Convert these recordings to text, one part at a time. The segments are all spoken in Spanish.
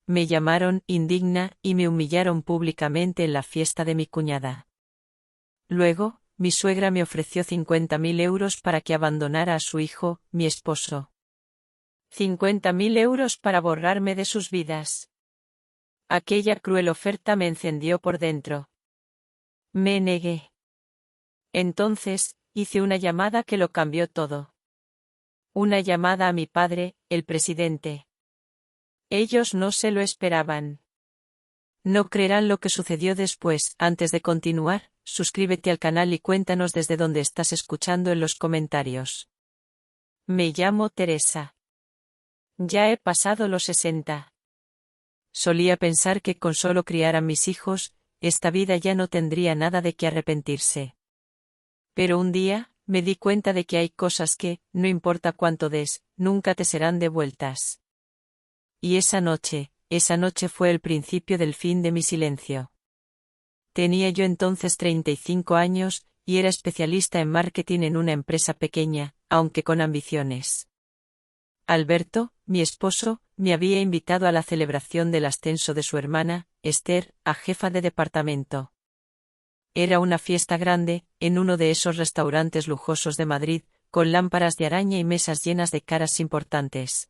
Me llamaron indigna y me humillaron públicamente en la fiesta de mi cuñada. Luego, mi suegra me ofreció 50.000 euros para que abandonara a su hijo, mi esposo. 50.000 euros para borrarme de sus vidas. Aquella cruel oferta me encendió por dentro. Me negué. Entonces, hice una llamada que lo cambió todo. Una llamada a mi padre, el presidente. Ellos no se lo esperaban. No creerán lo que sucedió después. Antes de continuar, suscríbete al canal y cuéntanos desde dónde estás escuchando en los comentarios. Me llamo Teresa. Ya he pasado los 60. Solía pensar que con solo criar a mis hijos, esta vida ya no tendría nada de qué arrepentirse. Pero un día, me di cuenta de que hay cosas que, no importa cuánto des, nunca te serán devueltas. Y esa noche fue el principio del fin de mi silencio. Tenía yo entonces 35 años, y era especialista en marketing en una empresa pequeña, aunque con ambiciones. Alberto, mi esposo, me había invitado a la celebración del ascenso de su hermana, Esther, a jefa de departamento. Era una fiesta grande, en uno de esos restaurantes lujosos de Madrid, con lámparas de araña y mesas llenas de caras importantes.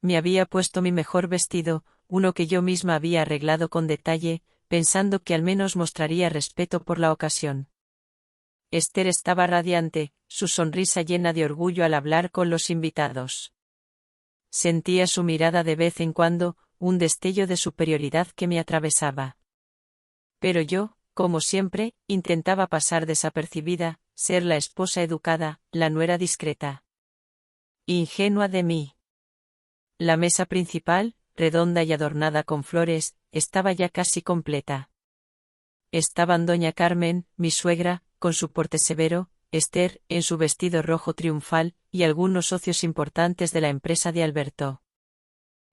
Me había puesto mi mejor vestido, uno que yo misma había arreglado con detalle, pensando que al menos mostraría respeto por la ocasión. Esther estaba radiante, su sonrisa llena de orgullo al hablar con los invitados. Sentía su mirada de vez en cuando, un destello de superioridad que me atravesaba. Pero yo, como siempre, intentaba pasar desapercibida, ser la esposa educada, la nuera discreta. Ingenua de mí. La mesa principal, redonda y adornada con flores, estaba ya casi completa. Estaban doña Carmen, mi suegra, con su porte severo, Esther, en su vestido rojo triunfal, y algunos socios importantes de la empresa de Alberto.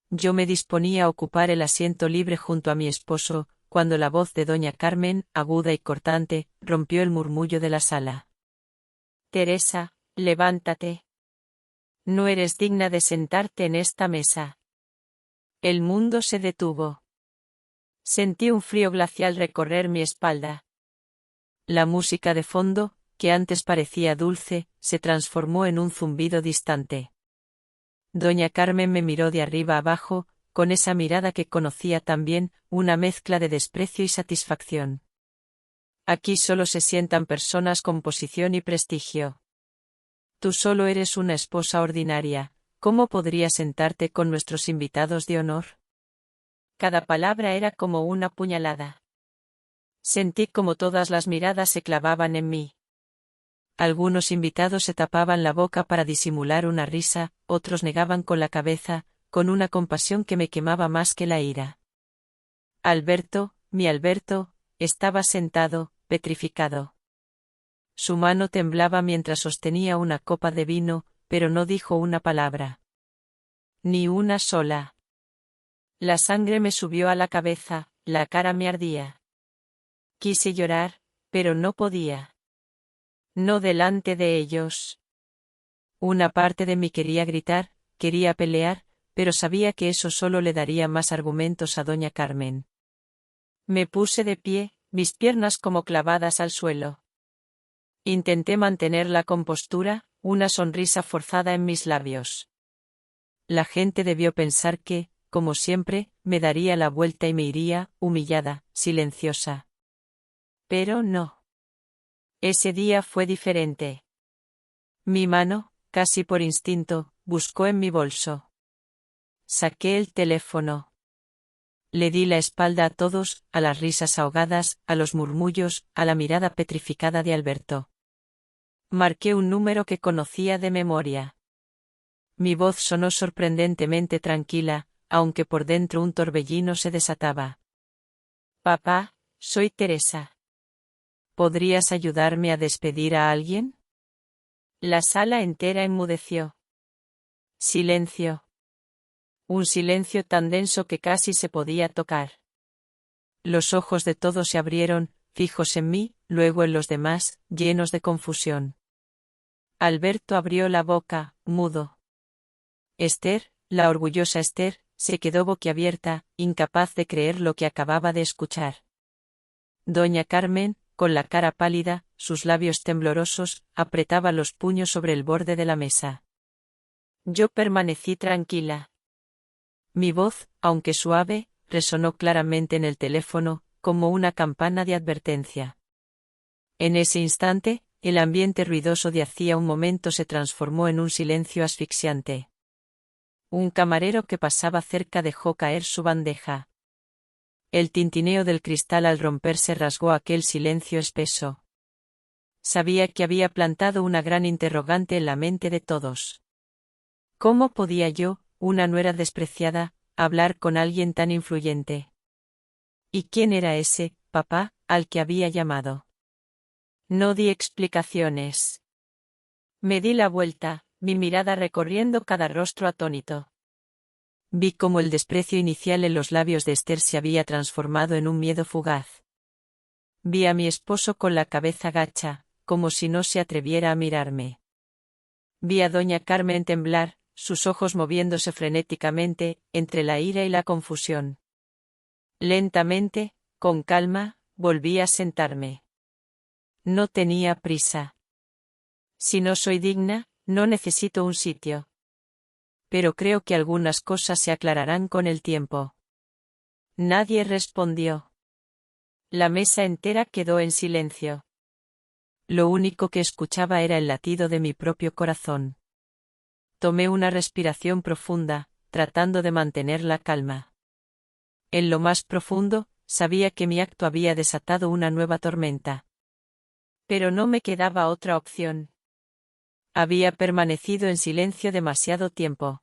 Yo me disponía a ocupar el asiento libre junto a mi esposo, cuando la voz de doña Carmen, aguda y cortante, rompió el murmullo de la sala. Teresa, levántate. No eres digna de sentarte en esta mesa. El mundo se detuvo. Sentí un frío glacial recorrer mi espalda. La música de fondo, que antes parecía dulce, se transformó en un zumbido distante. Doña Carmen me miró de arriba abajo, con esa mirada que conocía tan bien, una mezcla de desprecio y satisfacción. Aquí solo se sientan personas con posición y prestigio. Tú solo eres una esposa ordinaria, ¿cómo podrías sentarte con nuestros invitados de honor? Cada palabra era como una puñalada. Sentí como todas las miradas se clavaban en mí. Algunos invitados se tapaban la boca para disimular una risa, otros negaban con la cabeza, con una compasión que me quemaba más que la ira. Alberto, mi Alberto, estaba sentado, petrificado. Su mano temblaba mientras sostenía una copa de vino, pero no dijo una palabra. Ni una sola. La sangre me subió a la cabeza, la cara me ardía. Quise llorar, pero no podía. No delante de ellos. Una parte de mí quería gritar, quería pelear, pero sabía que eso solo le daría más argumentos a doña Carmen. Me puse de pie, mis piernas como clavadas al suelo. Intenté mantener la compostura, una sonrisa forzada en mis labios. La gente debió pensar que, como siempre, me daría la vuelta y me iría, humillada, silenciosa. Pero no. Ese día fue diferente. Mi mano, casi por instinto, buscó en mi bolso. Saqué el teléfono. Le di la espalda a todos, a las risas ahogadas, a los murmullos, a la mirada petrificada de Alberto. Marqué un número que conocía de memoria. Mi voz sonó sorprendentemente tranquila, aunque por dentro un torbellino se desataba. Papá, soy Teresa. ¿Podrías ayudarme a despedir a alguien? La sala entera enmudeció. Silencio. Un silencio tan denso que casi se podía tocar. Los ojos de todos se abrieron, fijos en mí, luego en los demás, llenos de confusión. Alberto abrió la boca, mudo. Esther, la orgullosa Esther, se quedó boquiabierta, incapaz de creer lo que acababa de escuchar. Doña Carmen, con la cara pálida, sus labios temblorosos, apretaba los puños sobre el borde de la mesa. Yo permanecí tranquila. Mi voz, aunque suave, resonó claramente en el teléfono, como una campana de advertencia. En ese instante, el ambiente ruidoso de hacía un momento se transformó en un silencio asfixiante. Un camarero que pasaba cerca dejó caer su bandeja. El tintineo del cristal al romperse rasgó aquel silencio espeso. Sabía que había plantado una gran interrogante en la mente de todos. ¿Cómo podía yo, una nuera despreciada, hablar con alguien tan influyente? ¿Y quién era ese, papá, al que había llamado? No di explicaciones. Me di la vuelta, mi mirada recorriendo cada rostro atónito. Vi cómo el desprecio inicial en los labios de Esther se había transformado en un miedo fugaz. Vi a mi esposo con la cabeza gacha, como si no se atreviera a mirarme. Vi a doña Carmen temblar, sus ojos moviéndose frenéticamente, entre la ira y la confusión. Lentamente, con calma, volví a sentarme. No tenía prisa. Si no soy digna, no necesito un sitio. Pero creo que algunas cosas se aclararán con el tiempo. Nadie respondió. La mesa entera quedó en silencio. Lo único que escuchaba era el latido de mi propio corazón. Tomé una respiración profunda, tratando de mantener la calma. En lo más profundo, sabía que mi acto había desatado una nueva tormenta. Pero no me quedaba otra opción. Había permanecido en silencio demasiado tiempo.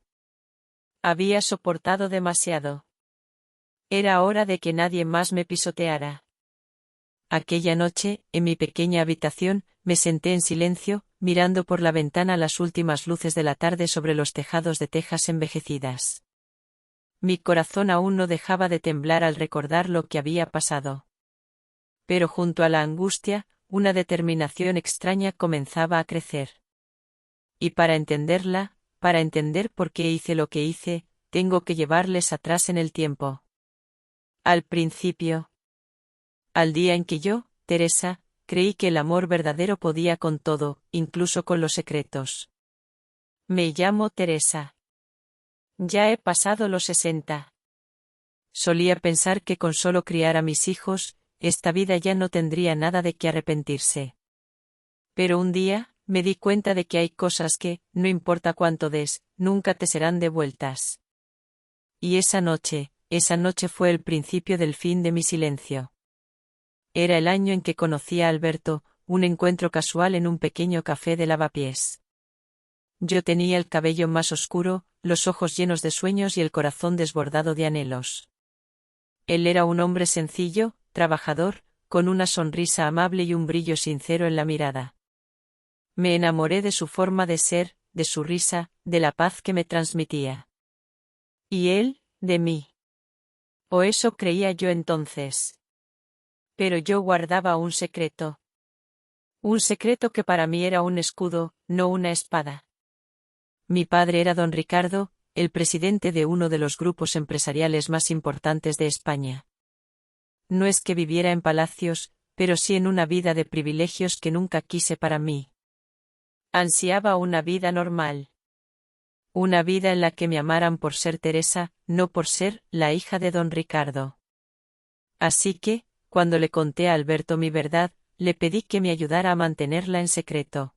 Había soportado demasiado. Era hora de que nadie más me pisoteara. Aquella noche, en mi pequeña habitación, me senté en silencio, mirando por la ventana las últimas luces de la tarde sobre los tejados de tejas envejecidas. Mi corazón aún no dejaba de temblar al recordar lo que había pasado. Pero junto a la angustia, una determinación extraña comenzaba a crecer. Y para entenderla, para entender por qué hice lo que hice, tengo que llevarles atrás en el tiempo. Al principio. Al día en que yo, Teresa, creí que el amor verdadero podía con todo, incluso con los secretos. Me llamo Teresa. Ya he pasado los 60. Solía pensar que con solo criar a mis hijos, esta vida ya no tendría nada de qué arrepentirse. Pero un día, me di cuenta de que hay cosas que, no importa cuánto des, nunca te serán devueltas. Y esa noche fue el principio del fin de mi silencio. Era el año en que conocí a Alberto, un encuentro casual en un pequeño café de Lavapiés. Yo tenía el cabello más oscuro, los ojos llenos de sueños y el corazón desbordado de anhelos. Él era un hombre sencillo, trabajador, con una sonrisa amable y un brillo sincero en la mirada. Me enamoré de su forma de ser, de su risa, de la paz que me transmitía. Y él, de mí. O eso creía yo entonces. Pero yo guardaba un secreto. Un secreto que para mí era un escudo, no una espada. Mi padre era don Ricardo, el presidente de uno de los grupos empresariales más importantes de España. No es que viviera en palacios, pero sí en una vida de privilegios que nunca quise para mí. Ansiaba una vida normal. Una vida en la que me amaran por ser Teresa, no por ser la hija de don Ricardo. Así que, cuando le conté a Alberto mi verdad, le pedí que me ayudara a mantenerla en secreto.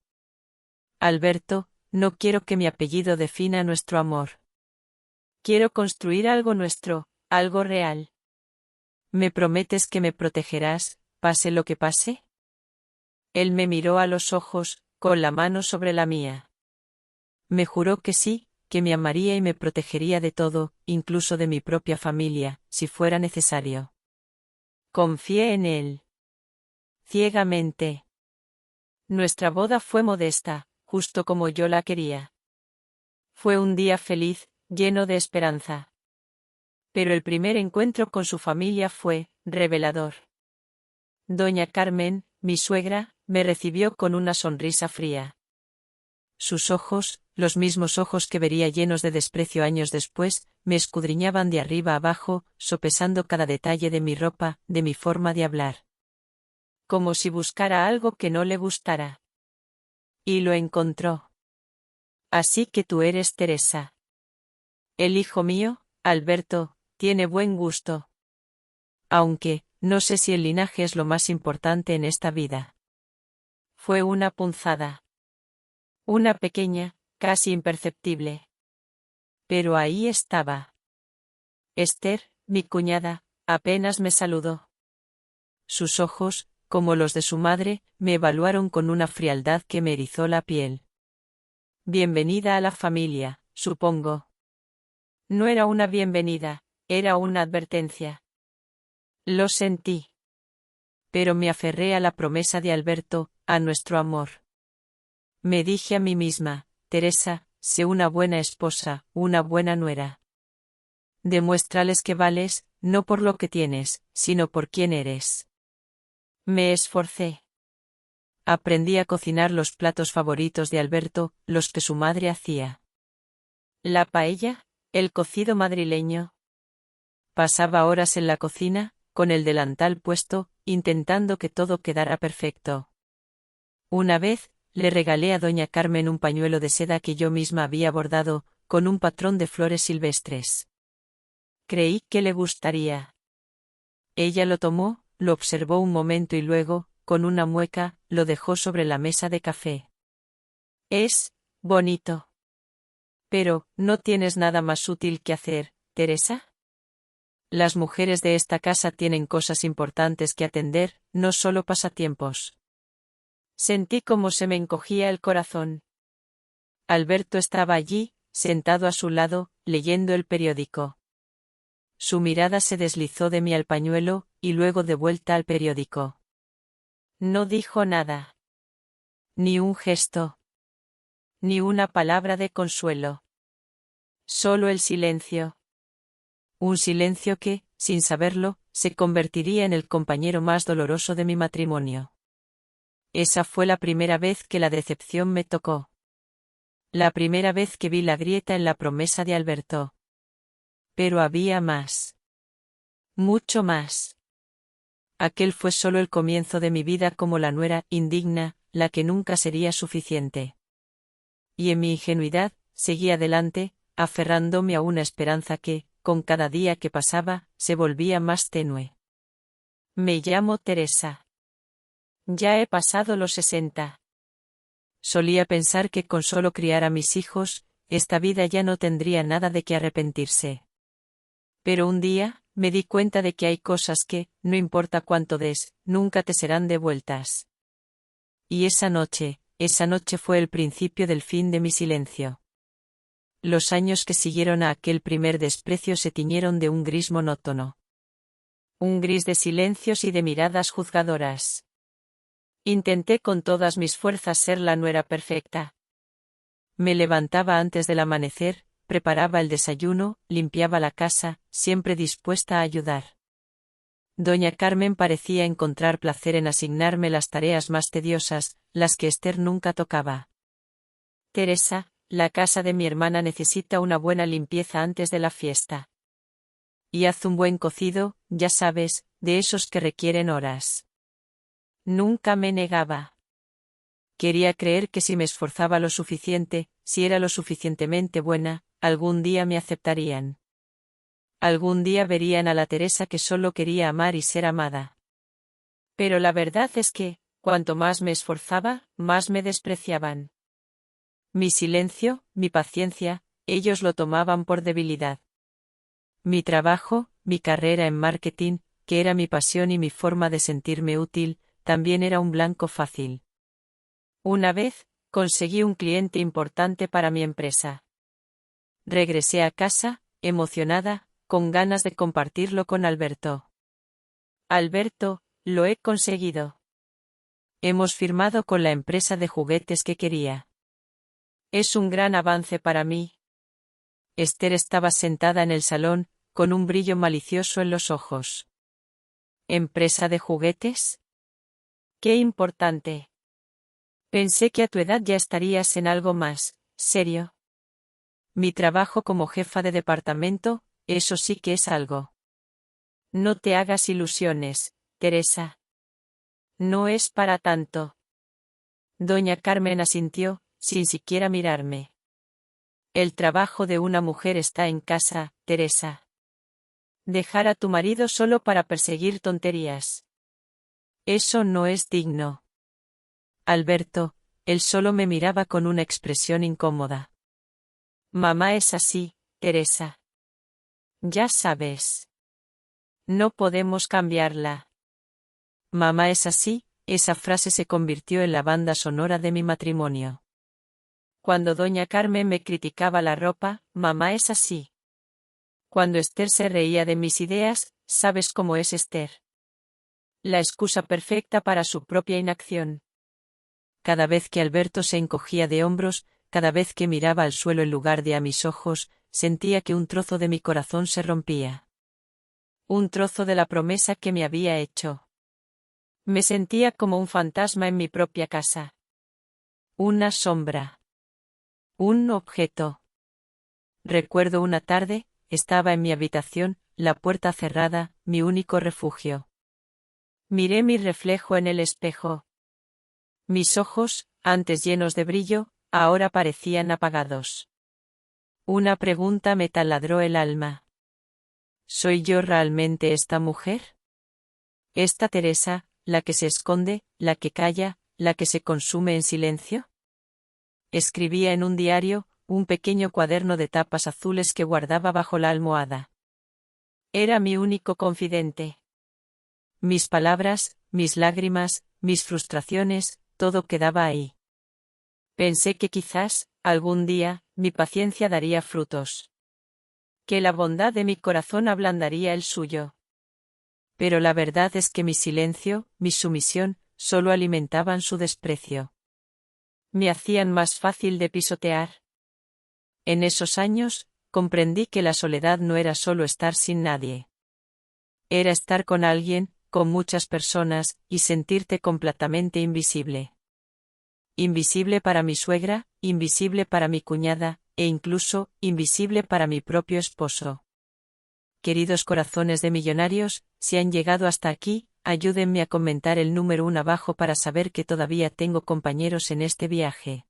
Alberto, no quiero que mi apellido defina nuestro amor. Quiero construir algo nuestro, algo real. ¿Me prometes que me protegerás, pase lo que pase? Él me miró a los ojos, con la mano sobre la mía. Me juró que sí, que me amaría y me protegería de todo, incluso de mi propia familia, si fuera necesario. Confié en él. Ciegamente. Nuestra boda fue modesta, justo como yo la quería. Fue un día feliz, lleno de esperanza. Pero el primer encuentro con su familia fue revelador. Doña Carmen, mi suegra, me recibió con una sonrisa fría. Sus ojos, los mismos ojos que vería llenos de desprecio años después, me escudriñaban de arriba abajo, sopesando cada detalle de mi ropa, de mi forma de hablar. Como si buscara algo que no le gustara. Y lo encontró. Así que tú eres Teresa. El hijo mío, Alberto, tiene buen gusto. Aunque, no sé si el linaje es lo más importante en esta vida. Fue una punzada. Una pequeña, casi imperceptible. Pero ahí estaba. Esther, mi cuñada, apenas me saludó. Sus ojos, como los de su madre, me evaluaron con una frialdad que me erizó la piel. Bienvenida a la familia, supongo. No era una bienvenida, era una advertencia. Lo sentí. Pero me aferré a la promesa de Alberto, a nuestro amor. Me dije a mí misma, Teresa, sé una buena esposa, una buena nuera. Demuéstrales que vales, no por lo que tienes, sino por quién eres. Me esforcé. Aprendí a cocinar los platos favoritos de Alberto, los que su madre hacía. La paella, el cocido madrileño. Pasaba horas en la cocina, con el delantal puesto, intentando que todo quedara perfecto. Una vez, le regalé a doña Carmen un pañuelo de seda que yo misma había bordado, con un patrón de flores silvestres. Creí que le gustaría. Ella lo tomó, lo observó un momento y luego, con una mueca, lo dejó sobre la mesa de café. Es bonito. Pero, ¿no tienes nada más útil que hacer, Teresa? Las mujeres de esta casa tienen cosas importantes que atender, no solo pasatiempos. Sentí como se me encogía el corazón. Alberto estaba allí, sentado a su lado, leyendo el periódico. Su mirada se deslizó de mí al pañuelo, y luego de vuelta al periódico. No dijo nada. Ni un gesto. Ni una palabra de consuelo. Solo el silencio. Un silencio que, sin saberlo, se convertiría en el compañero más doloroso de mi matrimonio. Esa fue la primera vez que la decepción me tocó. La primera vez que vi la grieta en la promesa de Alberto. Pero había más. Mucho más. Aquel fue solo el comienzo de mi vida como la nuera indigna, la que nunca sería suficiente. Y en mi ingenuidad, seguí adelante, aferrándome a una esperanza que, con cada día que pasaba, se volvía más tenue. Me llamo Teresa. Ya he pasado los 60. Solía pensar que con solo criar a mis hijos, esta vida ya no tendría nada de qué arrepentirse. Pero un día, me di cuenta de que hay cosas que, no importa cuánto des, nunca te serán devueltas. Y esa noche fue el principio del fin de mi silencio. Los años que siguieron a aquel primer desprecio se tiñeron de un gris monótono. Un gris de silencios y de miradas juzgadoras. Intenté con todas mis fuerzas ser la nuera perfecta. Me levantaba antes del amanecer, preparaba el desayuno, limpiaba la casa, siempre dispuesta a ayudar. Doña Carmen parecía encontrar placer en asignarme las tareas más tediosas, las que Esther nunca tocaba. Teresa, la casa de mi hermana necesita una buena limpieza antes de la fiesta. Y haz un buen cocido, ya sabes, de esos que requieren horas. Nunca me negaba. Quería creer que si me esforzaba lo suficiente, si era lo suficientemente buena, algún día me aceptarían. Algún día verían a la Teresa que solo quería amar y ser amada. Pero la verdad es que, cuanto más me esforzaba, más me despreciaban. Mi silencio, mi paciencia, ellos lo tomaban por debilidad. Mi trabajo, mi carrera en marketing, que era mi pasión y mi forma de sentirme útil, también era un blanco fácil. Una vez, conseguí un cliente importante para mi empresa. Regresé a casa, emocionada, con ganas de compartirlo con Alberto. Alberto, lo he conseguido. Hemos firmado con la empresa de juguetes que quería. Es un gran avance para mí. Esther estaba sentada en el salón, con un brillo malicioso en los ojos. ¿Empresa de juguetes? ¡Qué importante! Pensé que a tu edad ya estarías en algo más serio. Mi trabajo como jefa de departamento, eso sí que es algo. No te hagas ilusiones, Teresa. No es para tanto. Doña Carmen asintió, sin siquiera mirarme. El trabajo de una mujer está en casa, Teresa. Dejar a tu marido solo para perseguir tonterías. Eso no es digno. Alberto, él solo me miraba con una expresión incómoda. Mamá es así, Teresa. Ya sabes. No podemos cambiarla. Mamá es así, esa frase se convirtió en la banda sonora de mi matrimonio. Cuando doña Carmen me criticaba la ropa, mamá es así. Cuando Esther se reía de mis ideas, ¿sabes cómo es Esther? La excusa perfecta para su propia inacción. Cada vez que Alberto se encogía de hombros, cada vez que miraba al suelo en lugar de a mis ojos, sentía que un trozo de mi corazón se rompía. Un trozo de la promesa que me había hecho. Me sentía como un fantasma en mi propia casa. Una sombra. Un objeto. Recuerdo una tarde, estaba en mi habitación, la puerta cerrada, mi único refugio. Miré mi reflejo en el espejo. Mis ojos, antes llenos de brillo, ahora parecían apagados. Una pregunta me taladró el alma. ¿Soy yo realmente esta mujer? ¿Esta Teresa, la que se esconde, la que calla, la que se consume en silencio? Escribía en un diario, un pequeño cuaderno de tapas azules que guardaba bajo la almohada. Era mi único confidente. Mis palabras, mis lágrimas, mis frustraciones, todo quedaba ahí. Pensé que quizás, algún día, mi paciencia daría frutos. Que la bondad de mi corazón ablandaría el suyo. Pero la verdad es que mi silencio, mi sumisión, solo alimentaban su desprecio. Me hacían más fácil de pisotear. En esos años, comprendí que la soledad no era solo estar sin nadie. Era estar con alguien, con muchas personas, y sentirte completamente invisible. Invisible para mi suegra, invisible para mi cuñada, e incluso, invisible para mi propio esposo. Queridos corazones de millonarios, si han llegado hasta aquí, ayúdenme a comentar el número 1 abajo para saber que todavía tengo compañeros en este viaje.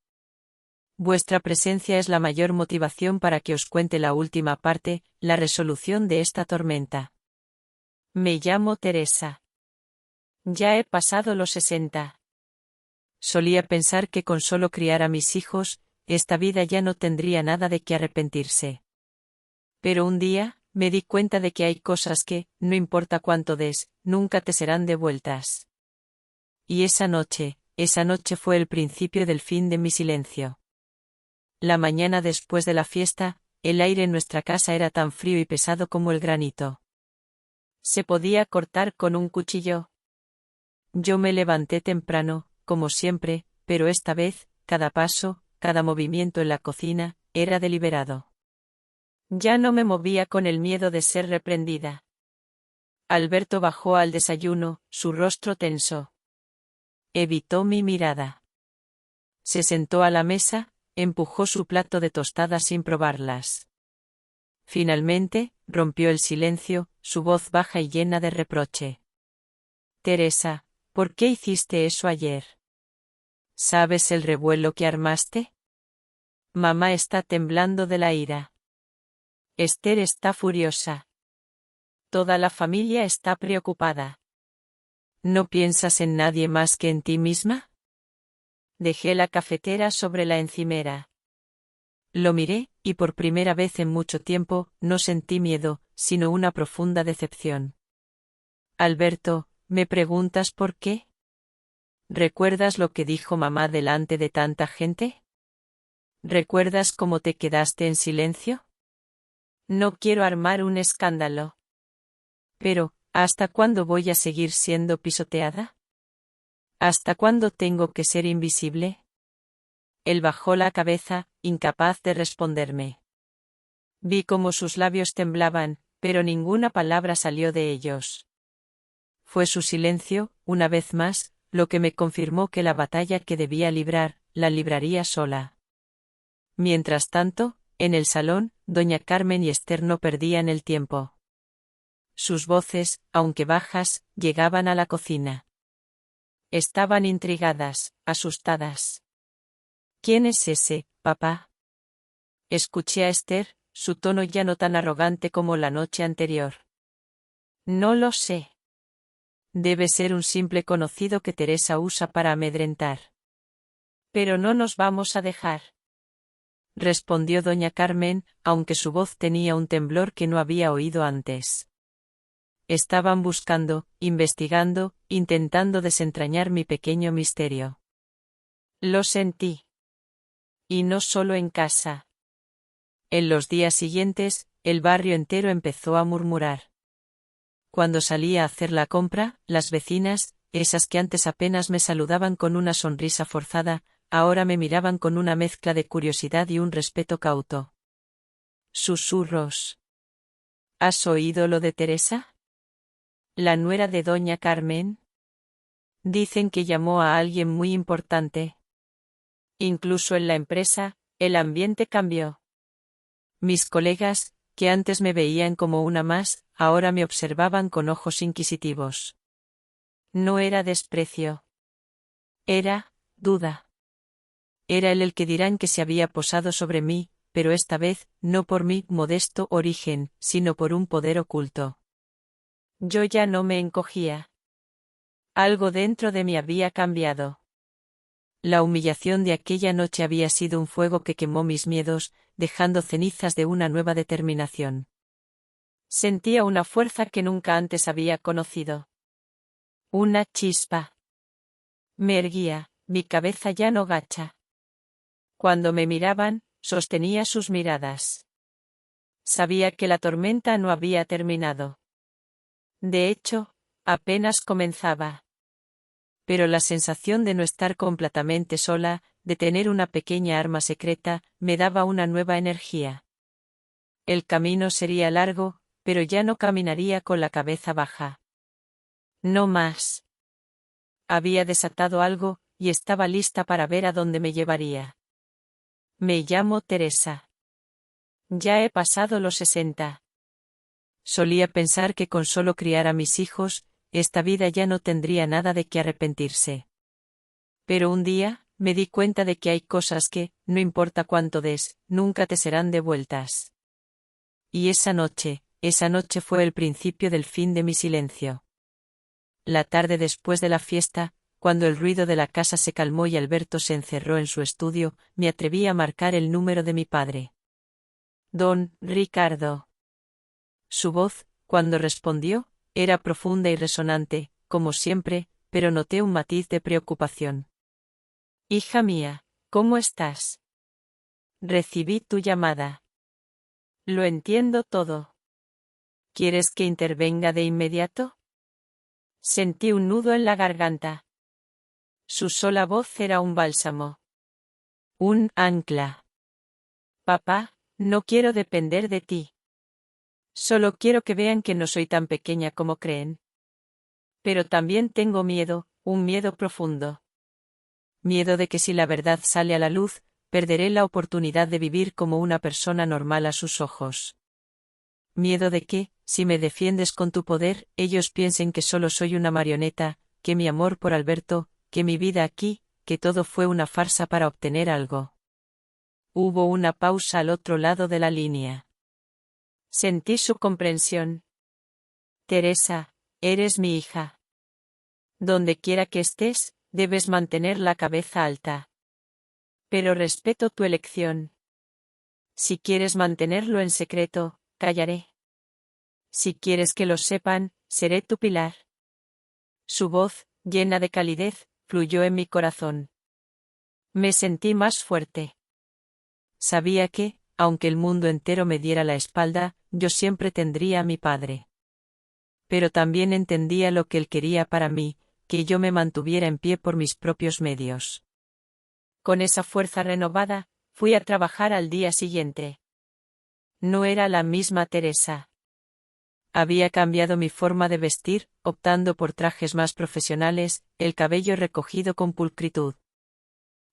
Vuestra presencia es la mayor motivación para que os cuente la última parte, la resolución de esta tormenta. Me llamo Teresa. Ya he pasado los 60. Solía pensar que con solo criar a mis hijos, esta vida ya no tendría nada de qué arrepentirse. Pero un día, me di cuenta de que hay cosas que, no importa cuánto des, nunca te serán devueltas. Y esa noche fue el principio del fin de mi silencio. La mañana después de la fiesta, el aire en nuestra casa era tan frío y pesado como el granito. ¿Se podía cortar con un cuchillo? Yo me levanté temprano, como siempre, pero esta vez, cada paso, cada movimiento en la cocina, era deliberado. Ya no me movía con el miedo de ser reprendida. Alberto bajó al desayuno, su rostro tenso. Evitó mi mirada. Se sentó a la mesa, empujó su plato de tostadas sin probarlas. Finalmente, rompió el silencio, su voz baja y llena de reproche. Teresa, ¿por qué hiciste eso ayer? ¿Sabes el revuelo que armaste? Mamá está temblando de la ira. Esther está furiosa. Toda la familia está preocupada. ¿No piensas en nadie más que en ti misma? Dejé la cafetera sobre la encimera. Lo miré, y por primera vez en mucho tiempo, no sentí miedo, sino una profunda decepción. Alberto, ¿me preguntas por qué? ¿Recuerdas lo que dijo mamá delante de tanta gente? ¿Recuerdas cómo te quedaste en silencio? No quiero armar un escándalo. Pero, ¿hasta cuándo voy a seguir siendo pisoteada? ¿Hasta cuándo tengo que ser invisible? Él bajó la cabeza, incapaz de responderme. Vi cómo sus labios temblaban, pero ninguna palabra salió de ellos. Fue su silencio, una vez más, lo que me confirmó que la batalla que debía librar, la libraría sola. Mientras tanto, En el salón, doña Carmen y Esther no perdían el tiempo. Sus voces, aunque bajas, llegaban a la cocina. Estaban intrigadas, asustadas. ¿Quién es ese, papá? Escuché a Esther, su tono ya no tan arrogante como la noche anterior. No lo sé. Debe ser un simple conocido que Teresa usa para amedrentar. Pero no nos vamos a dejar. Respondió doña Carmen, aunque su voz tenía un temblor que no había oído antes. Estaban buscando, investigando, intentando desentrañar mi pequeño misterio. Lo sentí. Y no solo en casa. En los días siguientes, el barrio entero empezó a murmurar. Cuando salía a hacer la compra, las vecinas, esas que antes apenas me saludaban con una sonrisa forzada, ahora me miraban con una mezcla de curiosidad y un respeto cauto. Susurros. ¿Has oído lo de Teresa? ¿La nuera de doña Carmen? Dicen que llamó a alguien muy importante. Incluso en la empresa, el ambiente cambió. Mis colegas, que antes me veían como una más, ahora me observaban con ojos inquisitivos. No era desprecio. Era duda. Era él el que dirán que se había posado sobre mí, pero esta vez, no por mi modesto origen, sino por un poder oculto. Yo ya no me encogía. Algo dentro de mí había cambiado. La humillación de aquella noche había sido un fuego que quemó mis miedos, dejando cenizas de una nueva determinación. Sentía una fuerza que nunca antes había conocido. Una chispa. Me erguía, mi cabeza ya no gacha. Cuando me miraban, sostenía sus miradas. Sabía que la tormenta no había terminado. De hecho, apenas comenzaba. Pero la sensación de no estar completamente sola, de tener una pequeña arma secreta, me daba una nueva energía. El camino sería largo, pero ya no caminaría con la cabeza baja. No más. Había desatado algo, y estaba lista para ver a dónde me llevaría. Me llamo Teresa. Ya he pasado los 60. Solía pensar que con solo criar a mis hijos, esta vida ya no tendría nada de qué arrepentirse. Pero un día, me di cuenta de que hay cosas que, no importa cuánto des, nunca te serán devueltas. Y esa noche fue el principio del fin de mi silencio. La tarde después de la fiesta, cuando el ruido de la casa se calmó y Alberto se encerró en su estudio, me atreví a marcar el número de mi padre. Don Ricardo. Su voz, cuando respondió, era profunda y resonante, como siempre, pero noté un matiz de preocupación. Hija mía, ¿cómo estás? Recibí tu llamada. Lo entiendo todo. ¿Quieres que intervenga de inmediato? Sentí un nudo en la garganta. Su sola voz era un bálsamo. Un ancla. Papá, no quiero depender de ti. Solo quiero que vean que no soy tan pequeña como creen. Pero también tengo miedo, un miedo profundo. Miedo de que si la verdad sale a la luz, perderé la oportunidad de vivir como una persona normal a sus ojos. Miedo de que, si me defiendes con tu poder, ellos piensen que solo soy una marioneta, que mi amor por Alberto, que mi vida aquí, que todo fue una farsa para obtener algo. Hubo una pausa al otro lado de la línea. Sentí su comprensión. Teresa, eres mi hija. Donde quiera que estés, debes mantener la cabeza alta. Pero respeto tu elección. Si quieres mantenerlo en secreto, callaré. Si quieres que lo sepan, seré tu pilar. Su voz, llena de calidez, fluyó en mi corazón. Me sentí más fuerte. Sabía que, aunque el mundo entero me diera la espalda, yo siempre tendría a mi padre. Pero también entendía lo que él quería para mí, que yo me mantuviera en pie por mis propios medios. Con esa fuerza renovada, fui a trabajar al día siguiente. No era la misma Teresa. Había cambiado mi forma de vestir, optando por trajes más profesionales, el cabello recogido con pulcritud.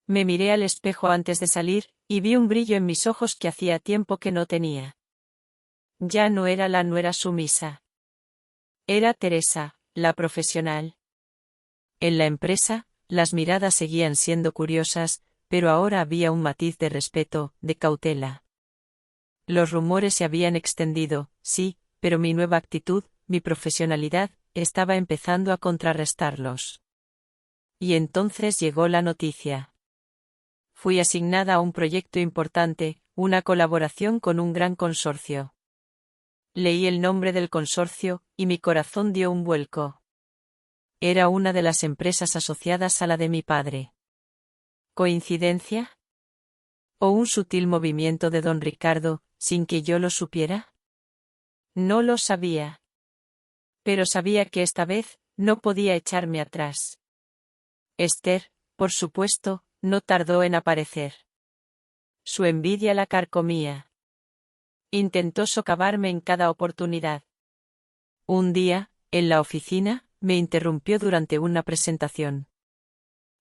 Me miré al espejo antes de salir, y vi un brillo en mis ojos que hacía tiempo que no tenía. Ya no era la nuera sumisa. Era Teresa, la profesional. En la empresa, las miradas seguían siendo curiosas, pero ahora había un matiz de respeto, de cautela. Los rumores se habían extendido, sí, pero mi nueva actitud, mi profesionalidad, estaba empezando a contrarrestarlos. Y entonces llegó la noticia. Fui asignada a un proyecto importante, una colaboración con un gran consorcio. Leí el nombre del consorcio, y mi corazón dio un vuelco. Era una de las empresas asociadas a la de mi padre. ¿Coincidencia? ¿O un sutil movimiento de don Ricardo, sin que yo lo supiera? No lo sabía. Pero sabía que esta vez, no podía echarme atrás. Esther, por supuesto, no tardó en aparecer. Su envidia la carcomía. Intentó socavarme en cada oportunidad. Un día, en la oficina, me interrumpió durante una presentación.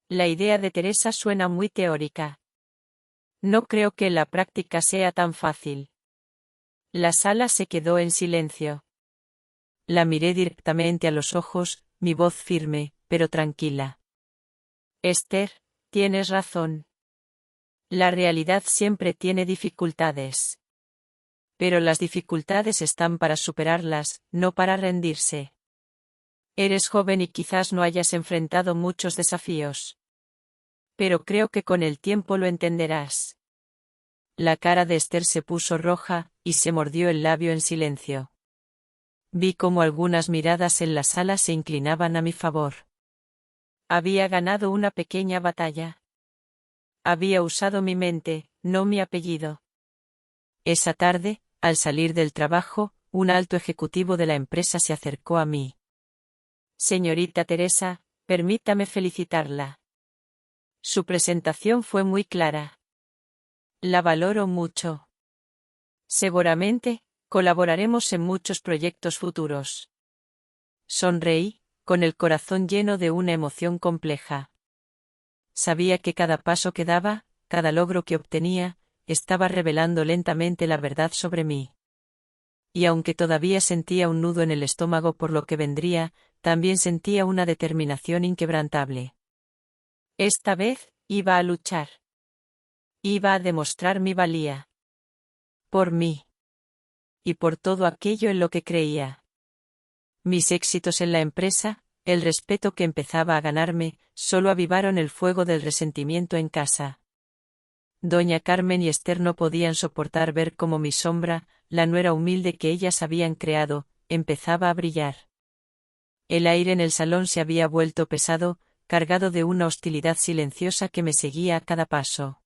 La idea de Teresa suena muy teórica. No creo que en la práctica sea tan fácil. La sala se quedó en silencio. La miré directamente a los ojos, mi voz firme, pero tranquila. Esther, tienes razón. La realidad siempre tiene dificultades. Pero las dificultades están para superarlas, no para rendirse. Eres joven y quizás no hayas enfrentado muchos desafíos. Pero creo que con el tiempo lo entenderás. La cara de Esther se puso roja, y se mordió el labio en silencio. Vi cómo algunas miradas en la sala se inclinaban a mi favor. Había ganado una pequeña batalla. Había usado mi mente, no mi apellido. Esa tarde, al salir del trabajo, un alto ejecutivo de la empresa se acercó a mí. Señorita Teresa, permítame felicitarla. Su presentación fue muy clara. La valoro mucho. Seguramente, colaboraremos en muchos proyectos futuros. Sonreí, con el corazón lleno de una emoción compleja. Sabía que cada paso que daba, cada logro que obtenía, estaba revelando lentamente la verdad sobre mí. Y aunque todavía sentía un nudo en el estómago por lo que vendría, también sentía una determinación inquebrantable. Esta vez, iba a luchar. Iba a demostrar mi valía. Por mí. Y por todo aquello en lo que creía. Mis éxitos en la empresa, el respeto que empezaba a ganarme, solo avivaron el fuego del resentimiento en casa. Doña Carmen y Esther no podían soportar ver cómo mi sombra, la nuera humilde que ellas habían creado, empezaba a brillar. El aire en el salón se había vuelto pesado, cargado de una hostilidad silenciosa que me seguía a cada paso.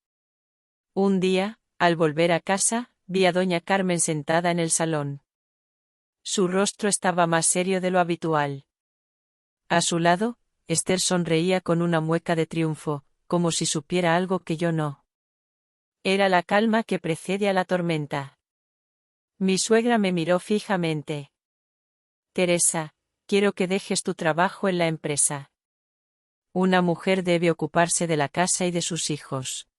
Un día, al volver a casa, vi a doña Carmen sentada en el salón. Su rostro estaba más serio de lo habitual. A su lado, Esther sonreía con una mueca de triunfo, como si supiera algo que yo no. Era la calma que precede a la tormenta. Mi suegra me miró fijamente. Teresa, quiero que dejes tu trabajo en la empresa. Una mujer debe ocuparse de la casa y de sus hijos.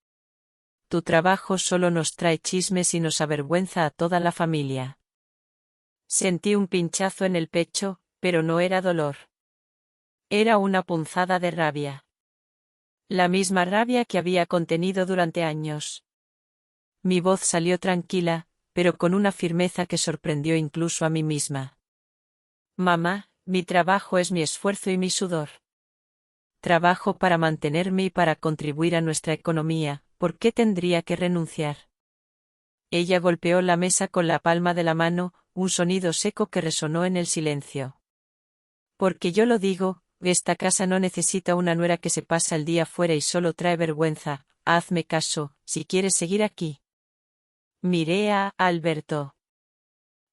Tu trabajo solo nos trae chismes y nos avergüenza a toda la familia. Sentí un pinchazo en el pecho, pero no era dolor. Era una punzada de rabia. La misma rabia que había contenido durante años. Mi voz salió tranquila, pero con una firmeza que sorprendió incluso a mí misma. Mamá, mi trabajo es mi esfuerzo y mi sudor. Trabajo para mantenerme y para contribuir a nuestra economía, ¿por qué tendría que renunciar? Ella golpeó la mesa con la palma de la mano, un sonido seco que resonó en el silencio. Porque yo lo digo, esta casa no necesita una nuera que se pasa el día fuera y solo trae vergüenza, hazme caso, si quieres seguir aquí. Miré a Alberto.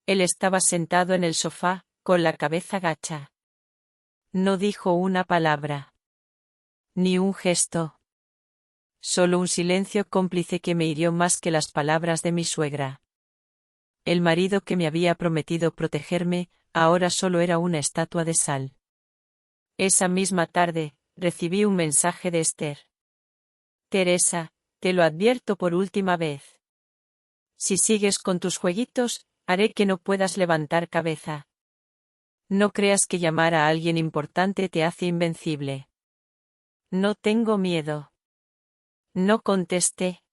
Él estaba sentado en el sofá, con la cabeza gacha. No dijo una palabra. Ni un gesto. Solo un silencio cómplice que me hirió más que las palabras de mi suegra. El marido que me había prometido protegerme, ahora solo era una estatua de sal. Esa misma tarde, recibí un mensaje de Esther. Teresa, te lo advierto por última vez. Si sigues con tus jueguitos, haré que no puedas levantar cabeza. No creas que llamar a alguien importante te hace invencible. No tengo miedo. No contesté.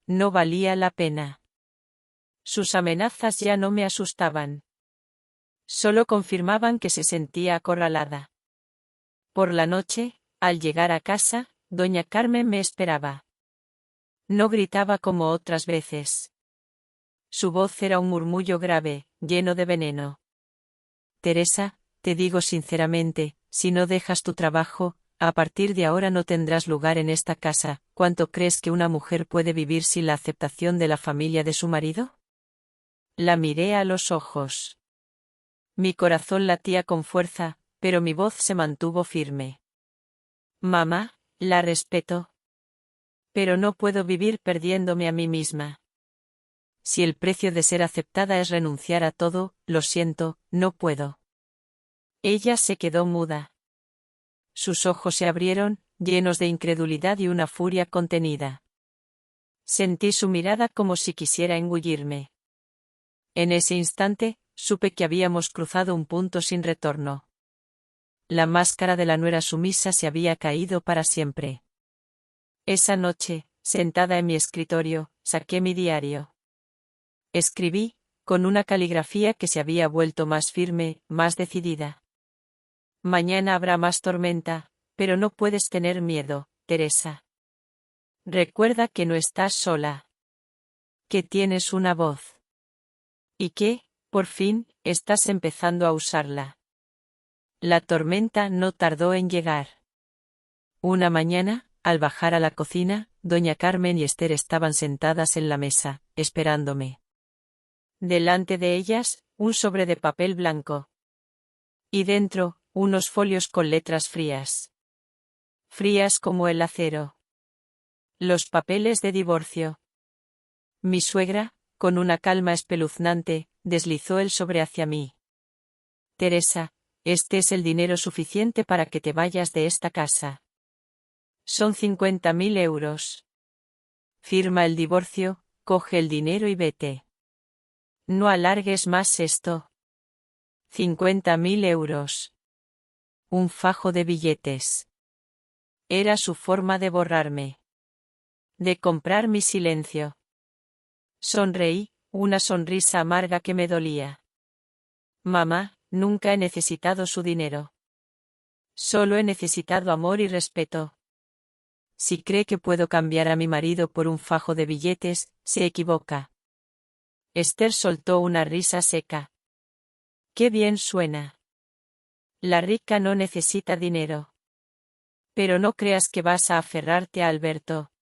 No valía la pena. Sus amenazas ya no me asustaban. Solo confirmaban que se sentía acorralada. Por la noche, al llegar a casa, doña Carmen me esperaba. No gritaba como otras veces. Su voz era un murmullo grave, lleno de veneno. Teresa, te digo sinceramente, si no dejas tu trabajo, a partir de ahora no tendrás lugar en esta casa. ¿Cuánto crees que una mujer puede vivir sin la aceptación de la familia de su marido? La miré a los ojos. Mi corazón latía con fuerza, pero mi voz se mantuvo firme. Mamá, la respeto. Pero no puedo vivir perdiéndome a mí misma. Si el precio de ser aceptada es renunciar a todo, lo siento, no puedo. Ella se quedó muda. Sus ojos se abrieron, llenos de incredulidad y una furia contenida. Sentí su mirada como si quisiera engullirme. En ese instante, supe que habíamos cruzado un punto sin retorno. La máscara de la nuera sumisa se había caído para siempre. Esa noche, sentada en mi escritorio, saqué mi diario. Escribí, con una caligrafía que se había vuelto más firme, más decidida. Mañana habrá más tormenta, pero no puedes tener miedo, Teresa. Recuerda que no estás sola. Que tienes una voz. Y que, por fin, estás empezando a usarla. La tormenta no tardó en llegar. Una mañana, al bajar a la cocina, doña Carmen y Esther estaban sentadas en la mesa, esperándome. Delante de ellas, un sobre de papel blanco. Y dentro, unos folios con letras frías. Frías como el acero. Los papeles de divorcio. Mi suegra, con una calma espeluznante, deslizó el sobre hacia mí. Teresa, este es el dinero suficiente para que te vayas de esta casa. Son 50.000 euros. Firma el divorcio, coge el dinero y vete. No alargues más esto. 50.000 euros. Un fajo de billetes. Era su forma de borrarme. De comprar mi silencio. Sonreí, una sonrisa amarga que me dolía. Mamá, nunca he necesitado su dinero. Solo he necesitado amor y respeto. Si cree que puedo cambiar a mi marido por un fajo de billetes, se equivoca. Esther soltó una risa seca. ¡Qué bien suena! La rica no necesita dinero. Pero no creas que vas a aferrarte a Alberto.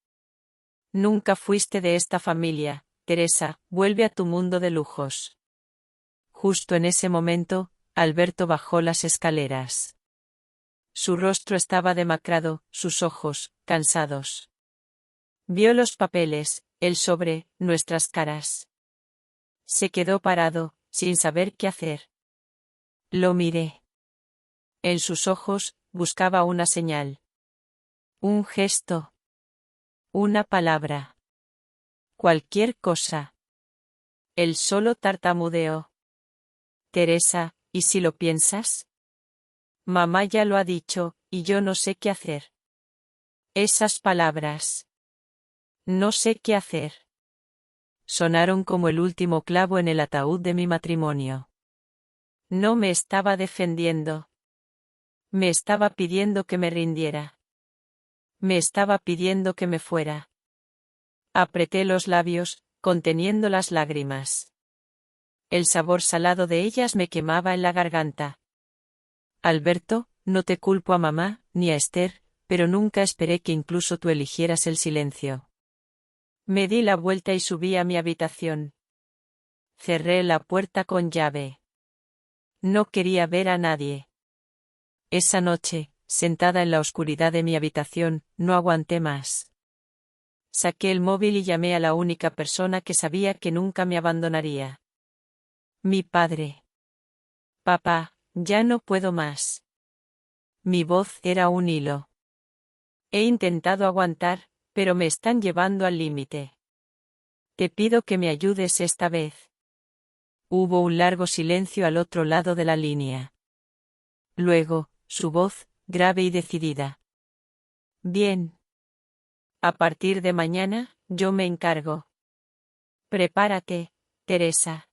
Nunca fuiste de esta familia, Teresa, vuelve a tu mundo de lujos. Justo en ese momento, Alberto bajó las escaleras. Su rostro estaba demacrado, sus ojos, cansados. Vio los papeles, el sobre, nuestras caras. Se quedó parado, sin saber qué hacer. Lo miré. En sus ojos, buscaba una señal. Un gesto. Una palabra. Cualquier cosa. Él solo tartamudeó. Teresa, ¿y si lo piensas? Mamá ya lo ha dicho, y yo no sé qué hacer. Esas palabras. No sé qué hacer. Sonaron como el último clavo en el ataúd de mi matrimonio. No me estaba defendiendo. Me estaba pidiendo que me rindiera. Me estaba pidiendo que me fuera. Apreté los labios, conteniendo las lágrimas. El sabor salado de ellas me quemaba en la garganta. Alberto, no te culpo a mamá, ni a Esther, pero nunca esperé que incluso tú eligieras el silencio. Me di la vuelta y subí a mi habitación. Cerré la puerta con llave. No quería ver a nadie. Esa noche, sentada en la oscuridad de mi habitación, no aguanté más. Saqué el móvil y llamé a la única persona que sabía que nunca me abandonaría. Mi padre. Papá, ya no puedo más. Mi voz era un hilo. He intentado aguantar, pero me están llevando al límite. Te pido que me ayudes esta vez. Hubo un largo silencio al otro lado de la línea. Luego, su voz, grave y decidida. Bien. A partir de mañana, yo me encargo. Prepárate, Teresa.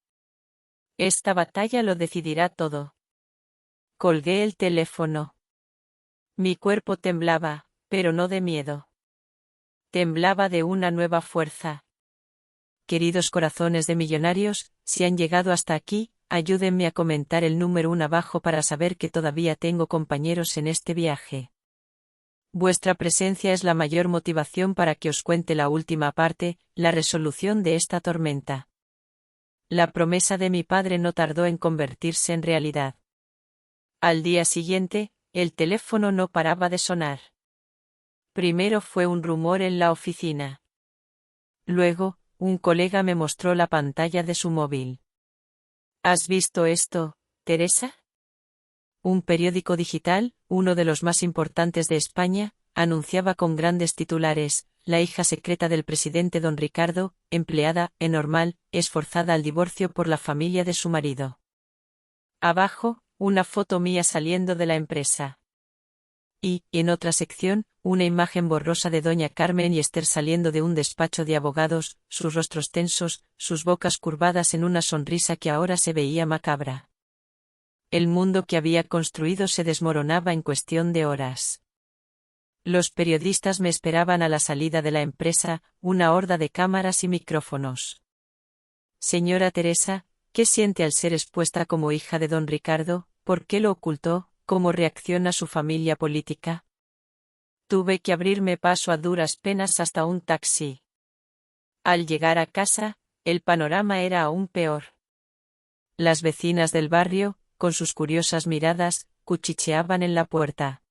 Esta batalla lo decidirá todo. Colgué el teléfono. Mi cuerpo temblaba, pero no de miedo. Temblaba de una nueva fuerza. Queridos corazones de millonarios, si han llegado hasta aquí, ayúdenme a comentar el número 1 abajo para saber que todavía tengo compañeros en este viaje. Vuestra presencia es la mayor motivación para que os cuente la última parte, la resolución de esta tormenta. La promesa de mi padre no tardó en convertirse en realidad. Al día siguiente, el teléfono no paraba de sonar. Primero fue un rumor en la oficina. Luego, un colega me mostró la pantalla de su móvil. ¿Has visto esto, Teresa? Un periódico digital, uno de los más importantes de España, anunciaba con grandes titulares: la hija secreta del presidente don Ricardo, empleada, normal, es forzada al divorcio por la familia de su marido. Abajo, una foto mía saliendo de la empresa. Y, en otra sección, una imagen borrosa de doña Carmen y Esther saliendo de un despacho de abogados, sus rostros tensos, sus bocas curvadas en una sonrisa que ahora se veía macabra. El mundo que había construido se desmoronaba en cuestión de horas. Los periodistas me esperaban a la salida de la empresa, una horda de cámaras y micrófonos. Señora Teresa, ¿qué siente al ser expuesta como hija de don Ricardo? ¿Por qué lo ocultó? ¿Cómo reacciona su familia política? Tuve que abrirme paso a duras penas hasta un taxi. Al llegar a casa, el panorama era aún peor. Las vecinas del barrio, con sus curiosas miradas, cuchicheaban en la puerta.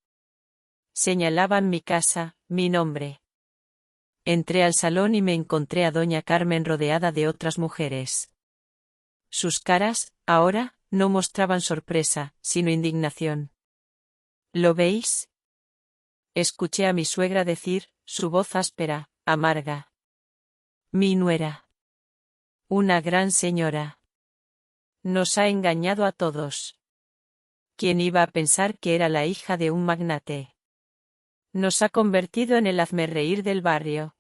Señalaban mi casa, mi nombre. Entré al salón y me encontré a doña Carmen rodeada de otras mujeres. Sus caras, ahora, no mostraban sorpresa, sino indignación. ¿Lo veis? Escuché a mi suegra decir, su voz áspera, amarga. Mi nuera. Una gran señora. Nos ha engañado a todos. ¿Quién iba a pensar que era la hija de un magnate? Nos ha convertido en el hazmerreír del barrio.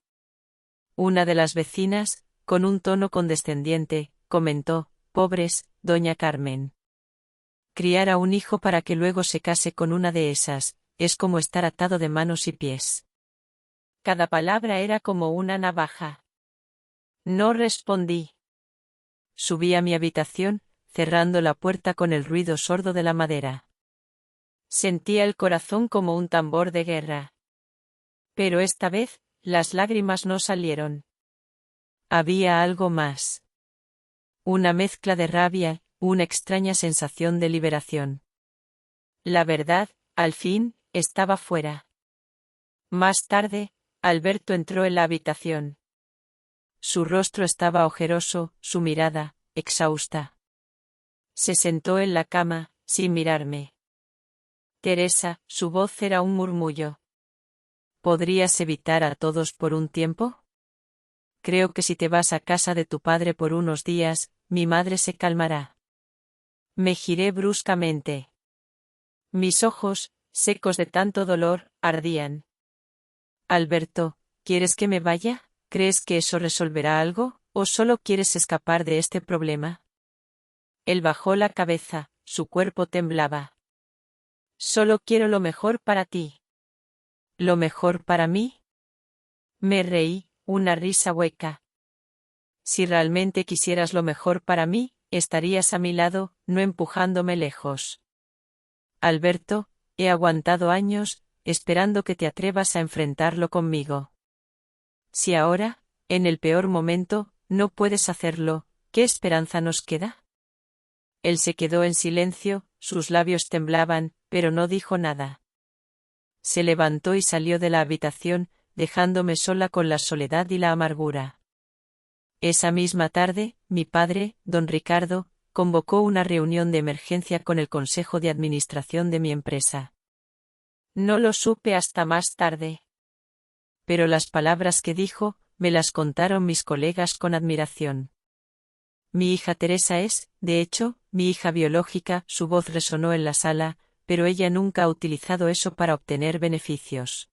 Una de las vecinas, con un tono condescendiente, comentó: pobres, doña Carmen. Criar a un hijo para que luego se case con una de esas, es como estar atado de manos y pies. Cada palabra era como una navaja. No respondí. Subí a mi habitación, cerrando la puerta con el ruido sordo de la madera. Sentía el corazón como un tambor de guerra. Pero esta vez, las lágrimas no salieron. Había algo más. Una mezcla de rabia, una extraña sensación de liberación. La verdad, al fin, estaba fuera. Más tarde, Alberto entró en la habitación. Su rostro estaba ojeroso, su mirada, exhausta. Se sentó en la cama, sin mirarme. Teresa, su voz era un murmullo. ¿Podrías evitar a todos por un tiempo? Creo que si te vas a casa de tu padre por unos días, mi madre se calmará. Me giré bruscamente. Mis ojos, secos de tanto dolor, ardían. Alberto, ¿quieres que me vaya? ¿Crees que eso resolverá algo, o solo quieres escapar de este problema? Él bajó la cabeza, su cuerpo temblaba. Solo quiero lo mejor para ti. ¿Lo mejor para mí? Me reí, una risa hueca. Si realmente quisieras lo mejor para mí, estarías a mi lado, no empujándome lejos. Alberto, he aguantado años, esperando que te atrevas a enfrentarlo conmigo. Si ahora, en el peor momento, no puedes hacerlo, ¿qué esperanza nos queda? Él se quedó en silencio, sus labios temblaban, pero no dijo nada. Se levantó y salió de la habitación, dejándome sola con la soledad y la amargura. Esa misma tarde, mi padre, don Ricardo, convocó una reunión de emergencia con el consejo de administración de mi empresa. No lo supe hasta más tarde. pero las palabras que dijo, me las contaron mis colegas con admiración. Mi hija Teresa es, de hecho, mi hija biológica. Su voz resonó en la sala, pero ella nunca ha utilizado eso para obtener beneficios.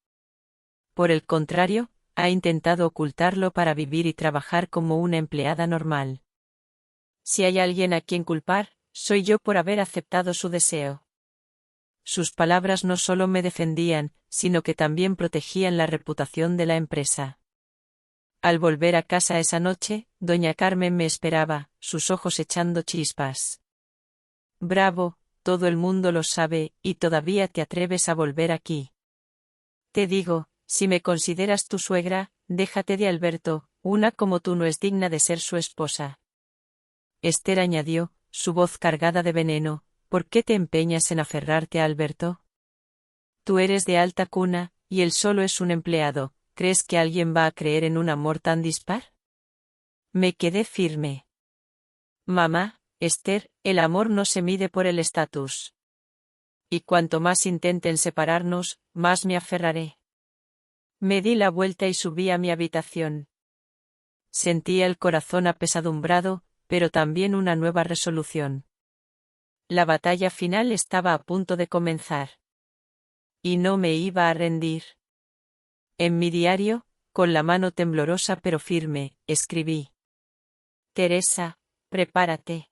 Por el contrario, ha intentado ocultarlo para vivir y trabajar como una empleada normal. Si hay alguien a quien culpar, soy yo por haber aceptado su deseo. Sus palabras no solo me defendían, sino que también protegían la reputación de la empresa. Al volver a casa esa noche, doña Carmen me esperaba, sus ojos echando chispas. Bravo, todo el mundo lo sabe, y todavía te atreves a volver aquí. Te digo, si me consideras tu suegra, déjate de Alberto, una como tú no es digna de ser su esposa. Esther añadió, su voz cargada de veneno, ¿por qué te empeñas en aferrarte a Alberto? Tú eres de alta cuna, y él solo es un empleado. ¿Crees que alguien va a creer en un amor tan dispar? Me quedé firme. Mamá, Esther, el amor no se mide por el estatus. Y cuanto más intenten separarnos, más me aferraré. Me di la vuelta y subí a mi habitación. Sentía el corazón apesadumbrado, pero también una nueva resolución. La batalla final estaba a punto de comenzar. Y no me iba a rendir. En mi diario, con la mano temblorosa pero firme, escribí: Teresa, prepárate.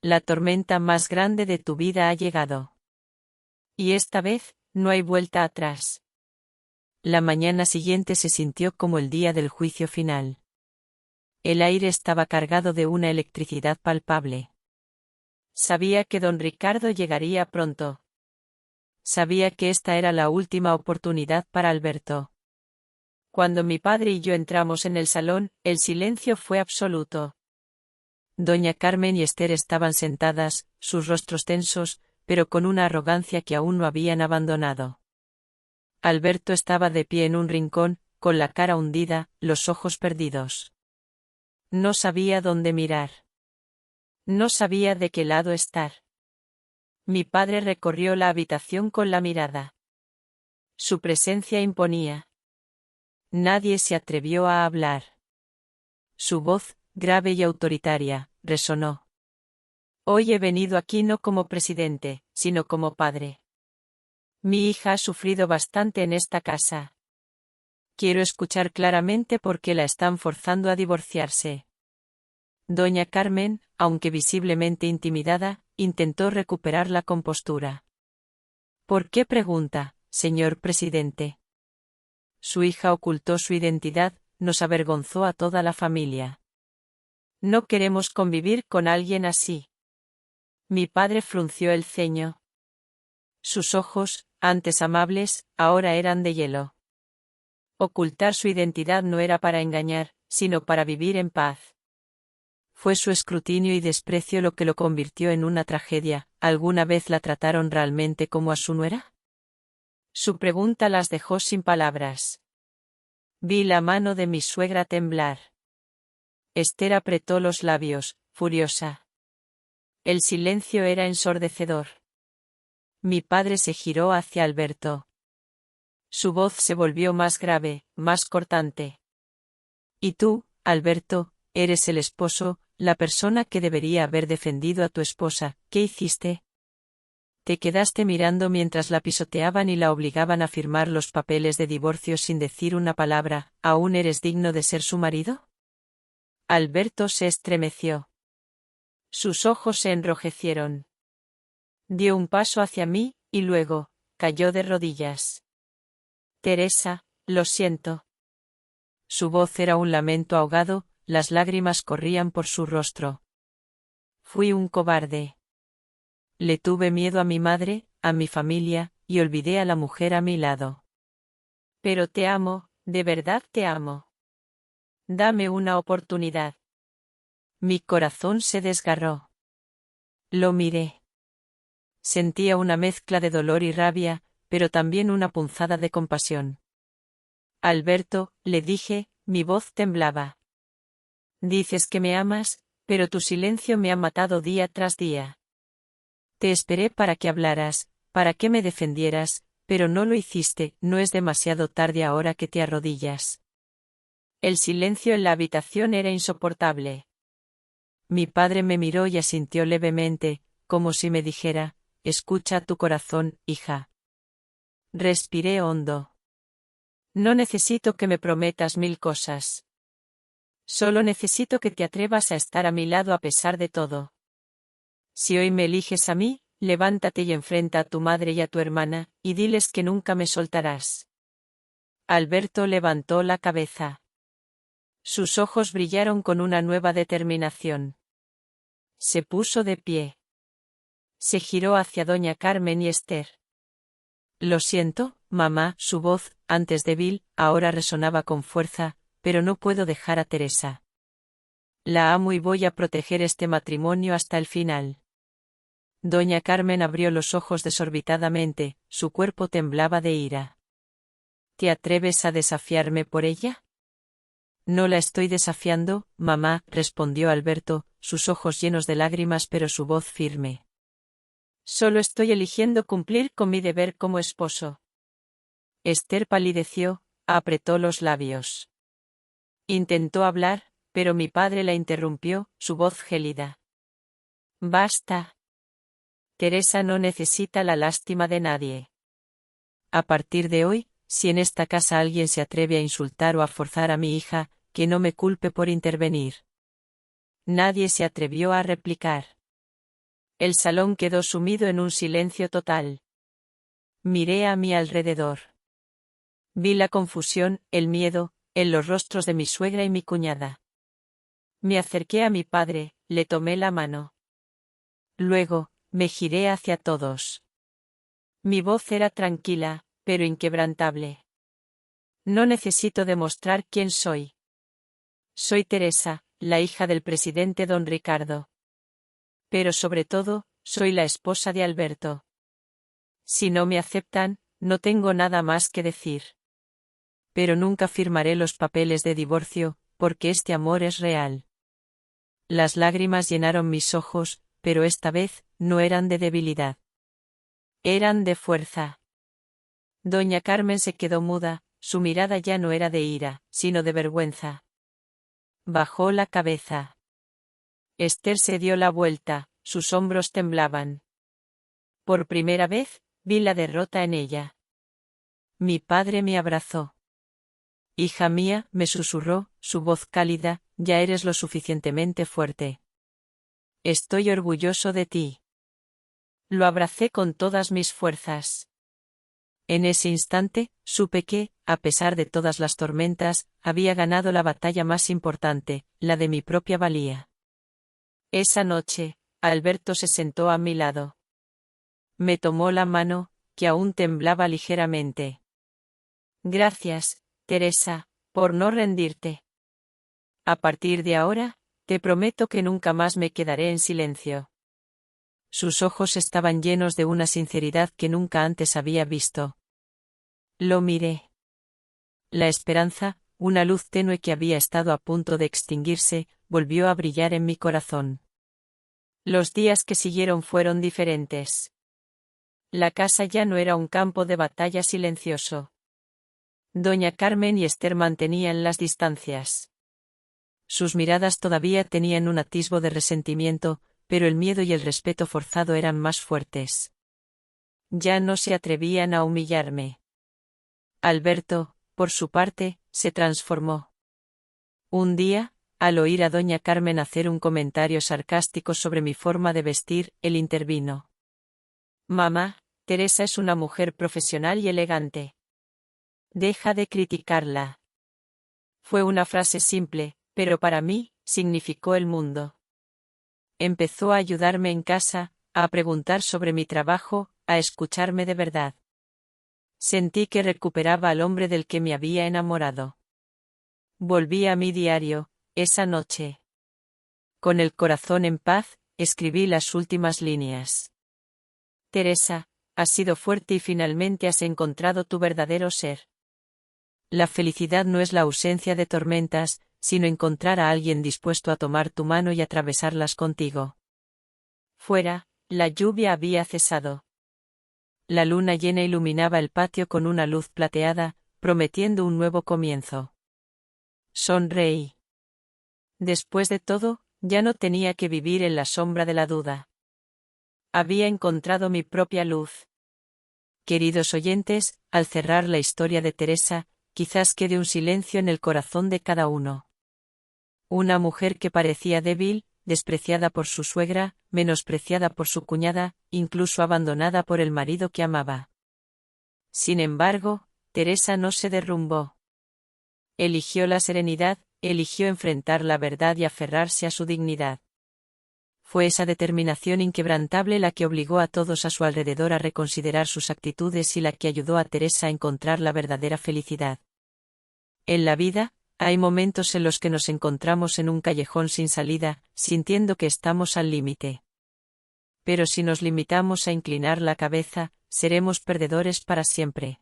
La tormenta más grande de tu vida ha llegado. Y esta vez, no hay vuelta atrás. La mañana siguiente se sintió como el día del juicio final. El aire estaba cargado de una electricidad palpable. Sabía que don Ricardo llegaría pronto. Sabía que esta era la última oportunidad para Alberto. Cuando mi padre y yo entramos en el salón, el silencio fue absoluto. Doña Carmen y Esther estaban sentadas, sus rostros tensos, pero con una arrogancia que aún no habían abandonado. Alberto estaba de pie en un rincón, con la cara hundida, los ojos perdidos. No sabía dónde mirar. No sabía de qué lado estar. Mi padre recorrió la habitación con la mirada. Su presencia imponía. Nadie se atrevió a hablar. Su voz, grave y autoritaria, resonó. Hoy he venido aquí no como presidente, sino como padre. Mi hija ha sufrido bastante en esta casa. Quiero escuchar claramente por qué la están forzando a divorciarse. Doña Carmen, aunque visiblemente intimidada, intentó recuperar la compostura. ¿Por qué pregunta, señor presidente? Su hija ocultó su identidad, nos avergonzó a toda la familia. No queremos convivir con alguien así. Mi padre frunció el ceño. Sus ojos, antes amables, ahora eran de hielo. Ocultar su identidad no era para engañar, sino para vivir en paz. Fue su escrutinio y desprecio lo que lo convirtió en una tragedia. ¿Alguna vez la trataron realmente como a su nuera? Su pregunta las dejó sin palabras. Vi la mano de mi suegra temblar. Esther apretó los labios, furiosa. El silencio era ensordecedor. Mi padre se giró hacia Alberto. Su voz se volvió más grave, más cortante. Y tú, Alberto, eres el esposo, la persona que debería haber defendido a tu esposa. ¿Qué hiciste? ¿Te quedaste mirando mientras la pisoteaban y la obligaban a firmar los papeles de divorcio sin decir una palabra? ¿Aún eres digno de ser su marido? Alberto se estremeció. Sus ojos se enrojecieron. Dio un paso hacia mí, y luego, cayó de rodillas. Teresa, lo siento. Su voz era un lamento ahogado, las lágrimas corrían por su rostro. Fui un cobarde. Le tuve miedo a mi madre, a mi familia, y olvidé a la mujer a mi lado. Pero te amo, de verdad te amo. Dame una oportunidad. Mi corazón se desgarró. Lo miré. Sentía una mezcla de dolor y rabia, pero también una punzada de compasión. Alberto, le dije, mi voz temblaba. Dices que me amas, pero tu silencio me ha matado día tras día. Te esperé para que hablaras, para que me defendieras, Pero no lo hiciste, no es demasiado tarde ahora que te arrodillas. El silencio en la habitación era insoportable. Mi padre me miró y asintió levemente, como si me dijera, escucha tu corazón, hija. Respiré hondo. No necesito que me prometas 1000 cosas. Solo necesito que te atrevas a estar a mi lado a pesar de todo. Si hoy me eliges a mí, levántate y enfrenta a tu madre y a tu hermana, y diles que nunca me soltarás. Alberto levantó la cabeza. Sus ojos brillaron con una nueva determinación. Se puso de pie. Se giró hacia doña Carmen y Esther. Lo siento, mamá, su voz, antes débil, ahora resonaba con fuerza, pero no puedo dejar a Teresa. La amo y voy a proteger este matrimonio hasta el final. Doña Carmen abrió los ojos desorbitadamente, su cuerpo temblaba de ira. ¿Te atreves a desafiarme por ella? No la estoy desafiando, mamá, respondió Alberto, sus ojos llenos de lágrimas pero su voz firme. Solo estoy eligiendo cumplir con mi deber como esposo. Esther palideció, apretó los labios. Intentó hablar, pero mi padre la interrumpió, su voz gélida. Basta. Teresa no necesita la lástima de nadie. A partir de hoy, si en esta casa alguien se atreve a insultar o a forzar a mi hija, que no me culpe por intervenir. Nadie se atrevió a replicar. El salón quedó sumido en un silencio total. Miré a mi alrededor. Vi la confusión, el miedo, en los rostros de mi suegra y mi cuñada. Me acerqué a mi padre, le tomé la mano. Luego, me giré hacia todos. Mi voz era tranquila, pero inquebrantable. No necesito demostrar quién soy. Soy Teresa, la hija del presidente don Ricardo. Pero sobre todo, soy la esposa de Alberto. Si no me aceptan, no tengo nada más que decir. Pero nunca firmaré los papeles de divorcio, porque este amor es real. Las lágrimas llenaron mis ojos, pero esta vez, no eran de debilidad. Eran de fuerza. Doña Carmen se quedó muda, su mirada ya no era de ira, sino de vergüenza. Bajó la cabeza. Esther se dio la vuelta, sus hombros temblaban. Por primera vez, vi la derrota en ella. Mi padre me abrazó. Hija mía, me susurró, su voz cálida, ya eres lo suficientemente fuerte. Estoy orgulloso de ti. Lo abracé con todas mis fuerzas. En ese instante, supe que, a pesar de todas las tormentas, había ganado la batalla más importante, la de mi propia valía. Esa noche, Alberto se sentó a mi lado. Me tomó la mano, que aún temblaba ligeramente. Gracias, Teresa, por no rendirte. A partir de ahora, te prometo que nunca más me quedaré en silencio. Sus ojos estaban llenos de una sinceridad que nunca antes había visto. Lo miré. La esperanza, una luz tenue que había estado a punto de extinguirse, volvió a brillar en mi corazón. Los días que siguieron fueron diferentes. La casa ya no era un campo de batalla silencioso. Doña Carmen y Esther mantenían las distancias. Sus miradas todavía tenían un atisbo de resentimiento, pero el miedo y el respeto forzado eran más fuertes. Ya no se atrevían a humillarme. Alberto, por su parte, se transformó. Un día, al oír a doña Carmen hacer un comentario sarcástico sobre mi forma de vestir, él intervino. Mamá, Teresa es una mujer profesional y elegante. Deja de criticarla. Fue una frase simple, pero para mí, significó el mundo. Empezó a ayudarme en casa, a preguntar sobre mi trabajo, a escucharme de verdad. Sentí que recuperaba al hombre del que me había enamorado. Volví a mi diario, esa noche. Con el corazón en paz, escribí las últimas líneas. Teresa, has sido fuerte y finalmente has encontrado tu verdadero ser. La felicidad no es la ausencia de tormentas, sino encontrar a alguien dispuesto a tomar tu mano y atravesarlas contigo. Fuera, la lluvia había cesado. La luna llena iluminaba el patio con una luz plateada, prometiendo un nuevo comienzo. Sonreí. Después de todo, ya no tenía que vivir en la sombra de la duda. Había encontrado mi propia luz. Queridos oyentes, al cerrar la historia de Teresa, quizás quede un silencio en el corazón de cada uno. Una mujer que parecía débil, despreciada por su suegra, menospreciada por su cuñada, incluso abandonada por el marido que amaba. Sin embargo, Teresa no se derrumbó. Eligió la serenidad, eligió enfrentar la verdad y aferrarse a su dignidad. Fue esa determinación inquebrantable la que obligó a todos a su alrededor a reconsiderar sus actitudes y la que ayudó a Teresa a encontrar la verdadera felicidad. En la vida, hay momentos en los que nos encontramos en un callejón sin salida, sintiendo que estamos al límite. Pero si nos limitamos a inclinar la cabeza, seremos perdedores para siempre.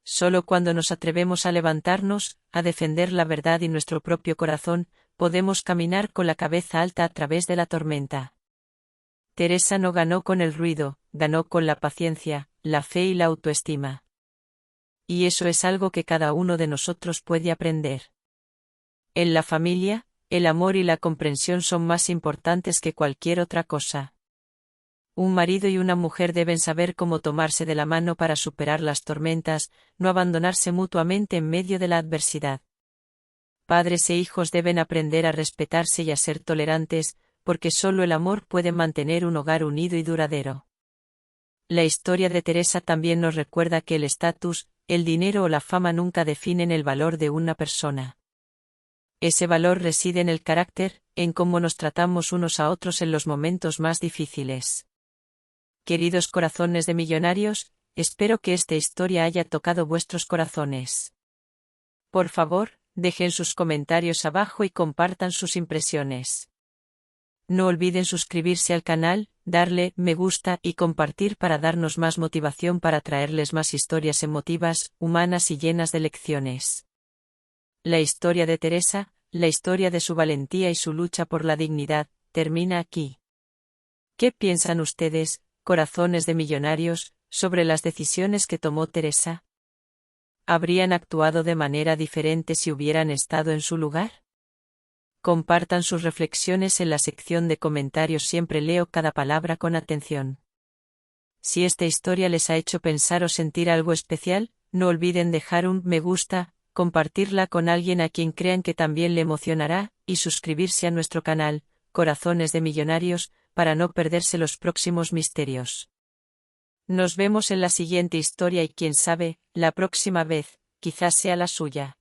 Solo cuando nos atrevemos a levantarnos, a defender la verdad y nuestro propio corazón, podemos caminar con la cabeza alta a través de la tormenta. Teresa no ganó con el ruido, ganó con la paciencia, la fe y la autoestima. Y eso es algo que cada uno de nosotros puede aprender. En la familia, el amor y la comprensión son más importantes que cualquier otra cosa. Un marido y una mujer deben saber cómo tomarse de la mano para superar las tormentas, no abandonarse mutuamente en medio de la adversidad. Padres e hijos deben aprender a respetarse y a ser tolerantes, porque solo el amor puede mantener un hogar unido y duradero. La historia de Teresa también nos recuerda que el estatus, el dinero o la fama nunca definen el valor de una persona. Ese valor reside en el carácter, en cómo nos tratamos unos a otros en los momentos más difíciles. Queridos corazones de millonarios, espero que esta historia haya tocado vuestros corazones. Por favor, dejen sus comentarios abajo y compartan sus impresiones. No olviden suscribirse al canal, darle me gusta y compartir para darnos más motivación para traerles más historias emotivas, humanas y llenas de lecciones. La historia de Teresa, la historia de su valentía y su lucha por la dignidad, termina aquí. ¿Qué piensan ustedes, corazones de millonarios, sobre las decisiones que tomó Teresa? ¿Habrían actuado de manera diferente si hubieran estado en su lugar? Compartan sus reflexiones en la sección de comentarios, siempre leo cada palabra con atención. Si esta historia les ha hecho pensar o sentir algo especial, no olviden dejar un me gusta, compartirla con alguien a quien crean que también le emocionará, y suscribirse a nuestro canal, Corazones de Millonarios, para no perderse los próximos misterios. Nos vemos en la siguiente historia y quién sabe, la próxima vez, quizás sea la suya.